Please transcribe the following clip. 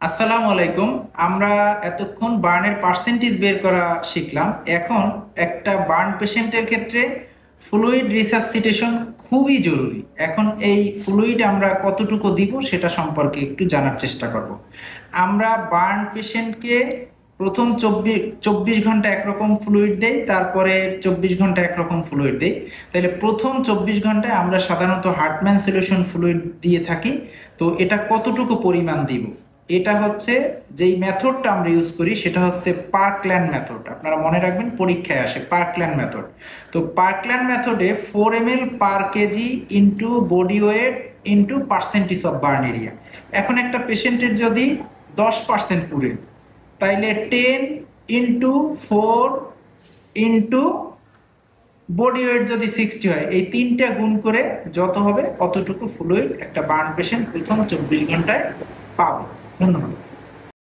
আসসালামু আলাইকুম। আমরা এতক্ষণ বার্নের পার্সেন্টেজ বের করা শিখলাম। এখন একটা বার্ন পেশেন্টের ক্ষেত্রে ফ্লুইড রিসাসসিটেশন খুবই জরুরি। এখন এই ফ্লুইড আমরা কতটুকু দিব সেটা সম্পর্কে একটু জানার চেষ্টা করব। আমরা বার্ন পেশেন্টকে প্রথম চব্বিশ চব্বিশ ঘন্টা একরকম ফ্লুইড দেই, তারপরে 24 ঘন্টা একরকম ফ্লুইড দেই। তাহলে প্রথম 24 ঘন্টায় আমরা সাধারণত হার্টম্যান সলিউশন ফ্লুইড দিয়ে থাকি। তো এটা কতটুকু পরিমাণ দিব, এটা হচ্ছে যেই মেথডটা আমরা ইউজ করি সেটা হচ্ছে পার্কল্যান্ড মেথড। আপনারা মনে রাখবেন, পরীক্ষায় আসে পার্কল্যান্ড মেথড। তো পার্কল্যান্ড মেথডে 4 ml/kg into body weight into percentage of burn area. এখন একটা পেশেন্টের যদি 10% পুড়ে, তাইলে 10 ইন্টু 4 ইন্টু বডি ওয়েট যদি 60 হয়, এই তিনটা গুণ করে যত হবে অতটুকু ফ্লুইড একটা বার্ন পেশেন্ট প্রথম 24 ঘন্টায় পাবে। ধন্যবাদ।